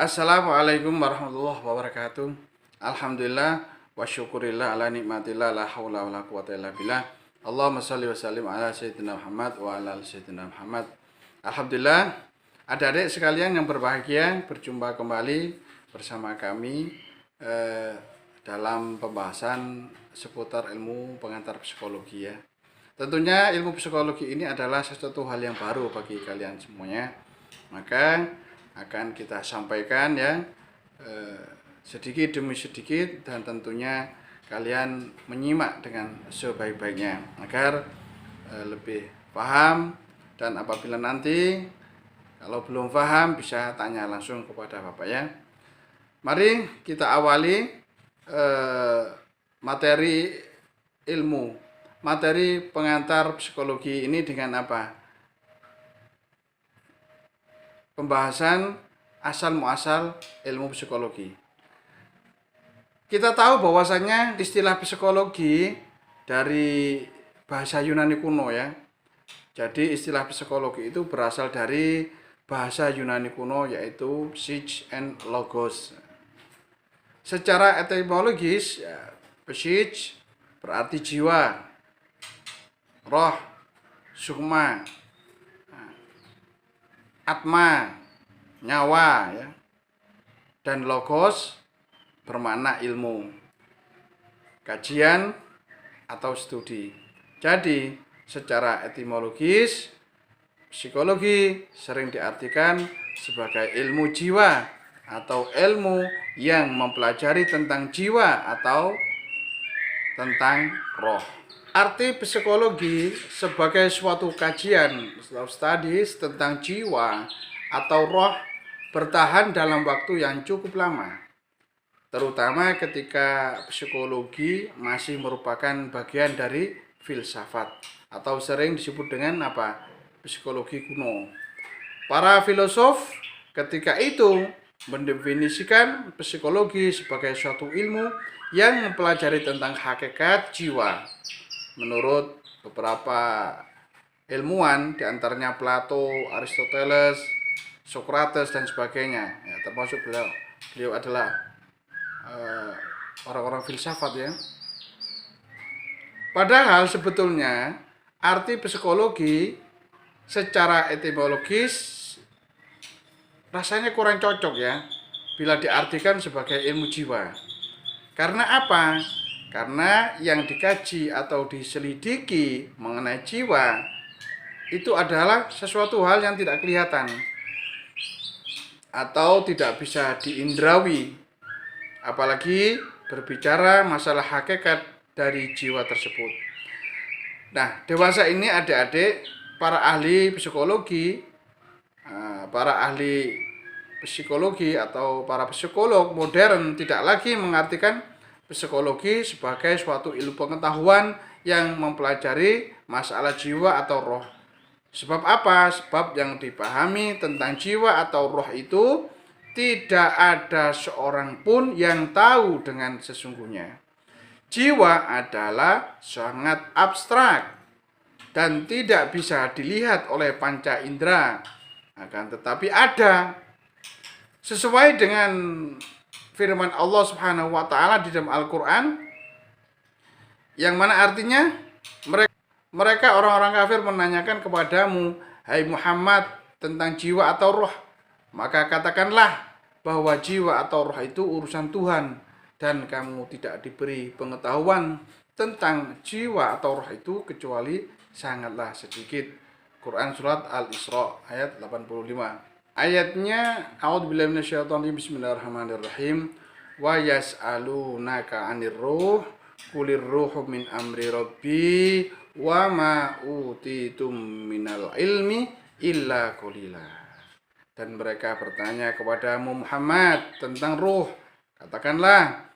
Assalamualaikum warahmatullahi wabarakatuh. Alhamdulillah wa syukurillah ala nikmatillah la haula wala quwata illa billah. Allahumma shalli wa sallim ala sayyidina Muhammad wa ala ali sayyidina Muhammad. Alhamdulillah, adik-adik sekalian yang berbahagia, berjumpa kembali bersama kami dalam pembahasan seputar ilmu pengantar psikologi ya. Tentunya ilmu psikologi ini adalah sesuatu hal yang baru bagi kalian semuanya. Maka akan kita sampaikan ya sedikit demi sedikit, dan tentunya kalian menyimak dengan sebaik-baiknya agar lebih paham, dan apabila nanti kalau belum paham bisa tanya langsung kepada Bapak ya. Mari kita awali materi pengantar psikologi ini dengan apa? Pembahasan asal muasal ilmu psikologi. Kita tahu bahwasanya istilah psikologi dari bahasa Yunani kuno ya. Jadi istilah psikologi itu berasal dari bahasa Yunani kuno, yaitu psyche and logos. Secara etimologis ya, psyche berarti jiwa, roh, sukma, atma, nyawa ya. Dan logos bermakna ilmu, kajian atau studi. Jadi secara etimologis psikologi sering diartikan sebagai ilmu jiwa atau ilmu yang mempelajari tentang jiwa atau tentang roh. Arti psikologi sebagai suatu kajian studies tentang jiwa atau roh bertahan dalam waktu yang cukup lama, terutama ketika psikologi masih merupakan bagian dari filsafat atau sering disebut dengan psikologi kuno. Para filosof ketika itu mendefinisikan psikologi sebagai suatu ilmu yang mempelajari tentang hakikat jiwa. Menurut beberapa ilmuwan, diantaranya Plato, Aristoteles, Socrates dan sebagainya ya, termasuk beliau adalah orang-orang filsafat ya. Padahal sebetulnya arti psikologi secara etimologis rasanya kurang cocok ya bila diartikan sebagai ilmu jiwa. Karena apa? Karena yang dikaji atau diselidiki mengenai jiwa itu adalah sesuatu hal yang tidak kelihatan atau tidak bisa diindrawi, apalagi berbicara masalah hakikat dari jiwa tersebut. Nah, dewasa ini adik-adik, para ahli psikologi atau para psikolog modern tidak lagi mengartikan psikologi sebagai suatu ilmu pengetahuan yang mempelajari masalah jiwa atau roh. Sebab apa? Sebab yang dipahami tentang jiwa atau roh itu tidak ada seorang pun yang tahu dengan sesungguhnya. Jiwa adalah sangat abstrak dan tidak bisa dilihat oleh panca indera, akan tetapi ada. Sesuai dengan firman Allah Subhanahu wa taala di dalam Al-Qur'an, yang mana artinya mereka orang-orang kafir menanyakan kepadamu, hai Muhammad, tentang jiwa atau roh. Maka katakanlah bahwa jiwa atau roh itu urusan Tuhan, dan kamu tidak diberi pengetahuan tentang jiwa atau roh itu kecuali sangatlah sedikit. Quran surat Al-Isra ayat 85. Ayatnya, a'udzubillahi minasyaitonir rajim, bismillahirrahmanirrahim. Wa yas'alunaka 'anir ruh qulir ruhu min amri rabbi wa ma utitum minal ilmi illa qalila. Dan mereka bertanya kepadamu Muhammad tentang ruh. Katakanlah,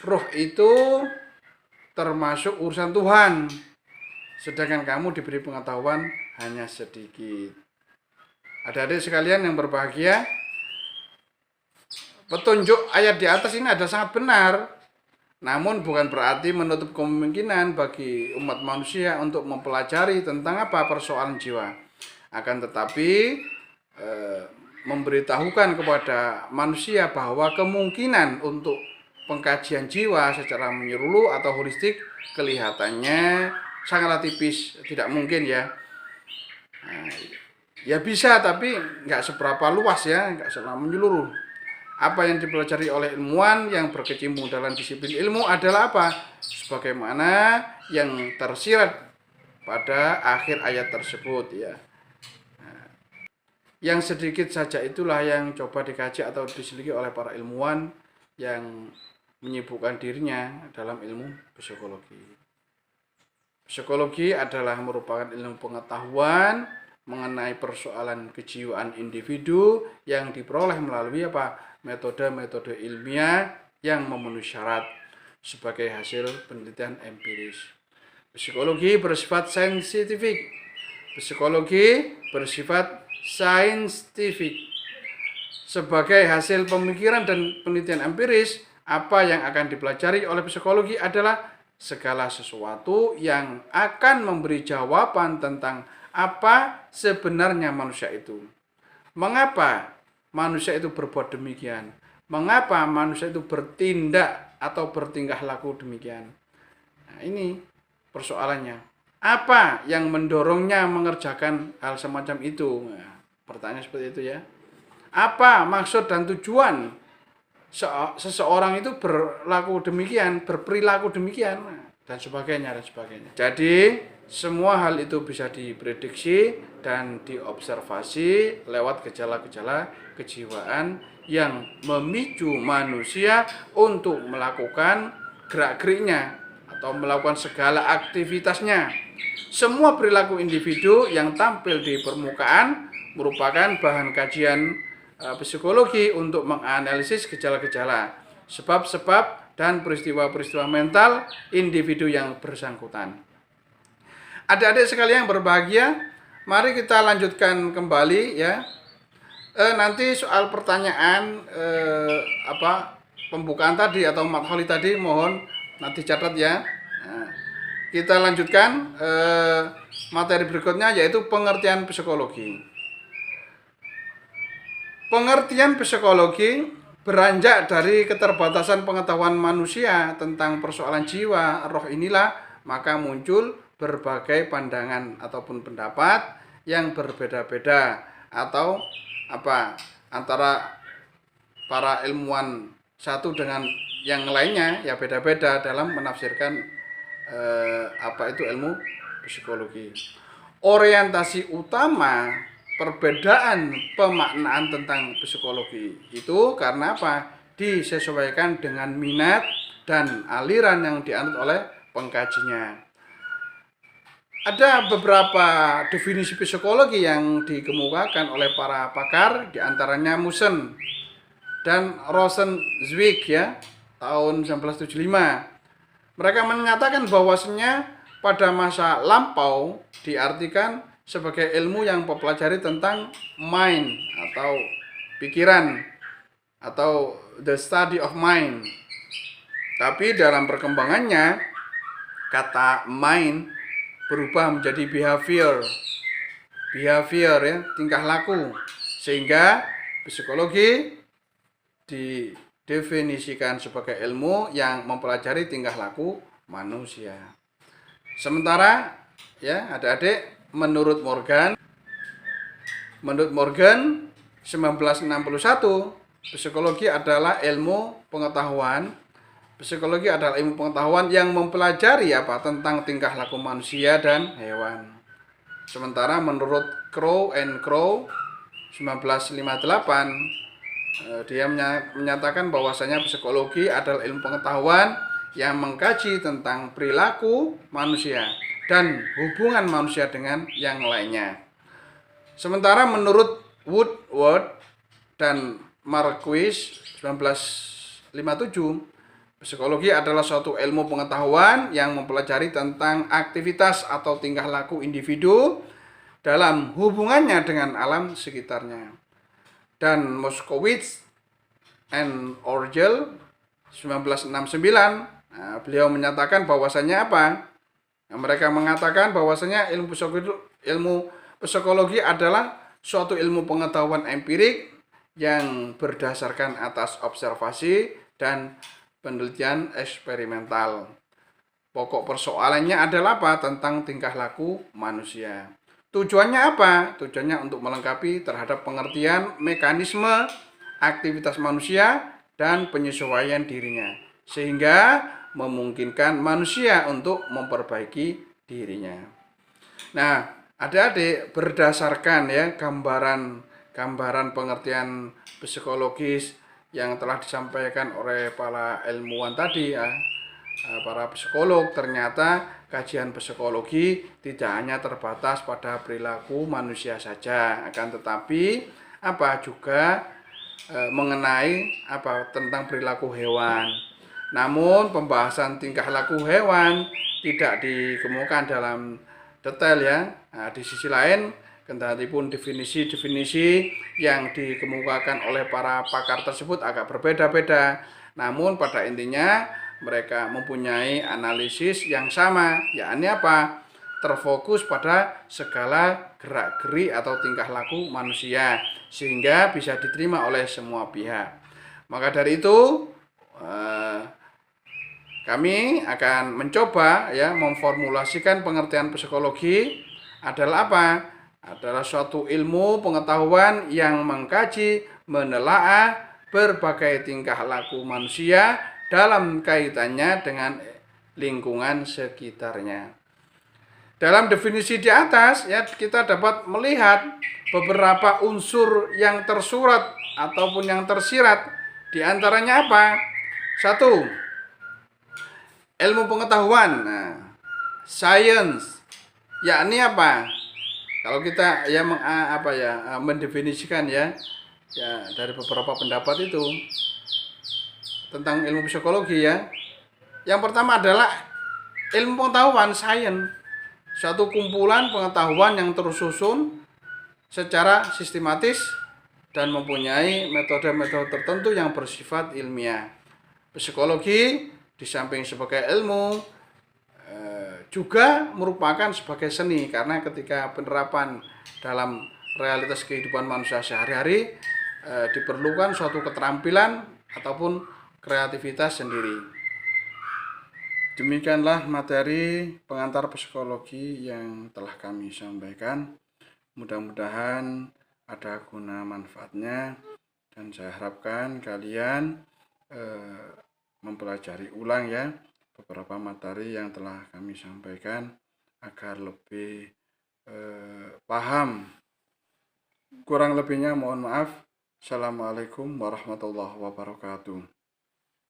ruh itu termasuk urusan Tuhan, sedangkan kamu diberi pengetahuan hanya sedikit. Adik-adik sekalian yang berbahagia, petunjuk ayat di atas ini adalah sangat benar. Namun bukan berarti menutup kemungkinan bagi umat manusia untuk mempelajari tentang persoalan jiwa. Akan tetapi memberitahukan kepada manusia bahwa kemungkinan untuk pengkajian jiwa secara menyeluruh atau holistik kelihatannya sangatlah tipis, tidak mungkin ya. Nah, ya bisa, tapi nggak seberapa luas ya, nggak secara menyeluruh. Apa yang dipelajari oleh ilmuwan yang berkecimpung dalam disiplin ilmu adalah apa? Sebagaimana yang tersirat pada akhir ayat tersebut ya. Yang sedikit saja itulah yang coba dikaji atau diselidiki oleh para ilmuwan yang menyibukkan dirinya dalam ilmu psikologi. Psikologi adalah merupakan ilmu pengetahuan mengenai persoalan kejiwaan individu yang diperoleh melalui metode-metode ilmiah yang memenuhi syarat sebagai hasil penelitian empiris. Psikologi bersifat saintifik. Psikologi bersifat saintifik. Sebagai hasil pemikiran dan penelitian empiris, apa yang akan dipelajari oleh psikologi adalah segala sesuatu yang akan memberi jawaban tentang apa sebenarnya manusia itu. Mengapa manusia itu berbuat demikian? Mengapa manusia itu bertindak atau bertingkah laku demikian? Nah, ini persoalannya. Apa yang mendorongnya mengerjakan hal semacam itu? Nah, pertanyaan seperti itu ya. Apa maksud dan tujuan seseorang itu berlaku demikian, berperilaku demikian, dan sebagainya dan sebagainya. Jadi semua hal itu bisa diprediksi dan diobservasi lewat gejala-gejala kejiwaan yang memicu manusia untuk melakukan gerak-geriknya atau melakukan segala aktivitasnya. Semua perilaku individu yang tampil di permukaan merupakan bahan kajian psikologi untuk menganalisis gejala-gejala, sebab-sebab, dan peristiwa-peristiwa mental individu yang bersangkutan. Adik-adik sekalian yang berbahagia, mari kita lanjutkan kembali ya. Nanti soal pertanyaan pembukaan tadi atau matholi tadi mohon nanti catat ya. Nah, kita lanjutkan materi berikutnya yaitu pengertian psikologi. Pengertian psikologi beranjak dari keterbatasan pengetahuan manusia tentang persoalan jiwa, roh inilah, maka muncul berbagai pandangan ataupun pendapat yang berbeda-beda atau antara para ilmuwan satu dengan yang lainnya ya beda-beda dalam menafsirkan ilmu psikologi. Orientasi utama perbedaan pemaknaan tentang psikologi itu karena disesuaikan dengan minat dan aliran yang dianut oleh pengkajinya. Ada beberapa definisi psikologi yang dikemukakan oleh para pakar, diantaranya Musen dan Rosenzweig ya, tahun 1975. Mereka menyatakan bahwasanya pada masa lampau diartikan sebagai ilmu yang mempelajari tentang mind atau pikiran atau the study of mind. Tapi dalam perkembangannya kata mind berubah menjadi behavior ya, tingkah laku, sehingga psikologi didefinisikan sebagai ilmu yang mempelajari tingkah laku manusia. Sementara ya adik-adik, Menurut Morgan 1961, psikologi adalah ilmu pengetahuan. Psikologi adalah ilmu pengetahuan yang mempelajari tentang tingkah laku manusia dan hewan. Sementara menurut Crow and Crow 1958, dia menyatakan bahwasanya psikologi adalah ilmu pengetahuan yang mengkaji tentang perilaku manusia dan hubungan manusia dengan yang lainnya. Sementara menurut Woodward dan Marquis 1957, psikologi adalah suatu ilmu pengetahuan yang mempelajari tentang aktivitas atau tingkah laku individu dalam hubungannya dengan alam sekitarnya. Dan Moskowitz and Orgel 1969, beliau menyatakan bahwasanya mereka mengatakan bahwasanya ilmu psikologi adalah suatu ilmu pengetahuan empirik yang berdasarkan atas observasi dan penelitian eksperimental. Pokok persoalannya adalah apa? Tentang tingkah laku manusia. Tujuannya apa? Tujuannya untuk melengkapi terhadap pengertian mekanisme aktivitas manusia dan penyesuaian dirinya, sehingga memungkinkan manusia untuk memperbaiki dirinya. Nah, adik-adik, berdasarkan ya gambaran pengertian psikologis yang telah disampaikan oleh para ilmuwan tadi ya, para psikolog, ternyata kajian psikologi tidak hanya terbatas pada perilaku manusia saja, akan tetapi juga mengenai tentang perilaku hewan. Namun pembahasan tingkah laku hewan tidak dikemukakan dalam detail ya. Nah, di sisi lain, kendati pun definisi-definisi yang dikemukakan oleh para pakar tersebut agak berbeda-beda, namun pada intinya mereka mempunyai analisis yang sama, yakni terfokus pada segala gerak-geri atau tingkah laku manusia sehingga bisa diterima oleh semua pihak. Maka dari itu kami akan mencoba ya memformulasikan pengertian psikologi adalah adalah suatu ilmu pengetahuan yang mengkaji, menelaah berbagai tingkah laku manusia dalam kaitannya dengan lingkungan sekitarnya. Dalam definisi di atas ya kita dapat melihat beberapa unsur yang tersurat ataupun yang tersirat. Di antaranya apa? 1. Ilmu pengetahuan. Nah, science yakni kalau kita ya mendefinisikan ya dari beberapa pendapat itu tentang ilmu psikologi ya. Yang pertama adalah ilmu pengetahuan, science. Suatu kumpulan pengetahuan yang tersusun secara sistematis dan mempunyai metode-metode tertentu yang bersifat ilmiah. Psikologi di samping sebagai ilmu juga merupakan sebagai seni, karena ketika penerapan dalam realitas kehidupan manusia sehari-hari diperlukan suatu keterampilan ataupun kreativitas sendiri. Demikianlah materi pengantar psikologi yang telah kami sampaikan. Mudah-mudahan ada guna manfaatnya dan saya harapkan kalian mempelajari ulang ya beberapa materi yang telah kami sampaikan agar lebih paham. Kurang lebihnya mohon maaf. Assalamualaikum warahmatullahi wabarakatuh.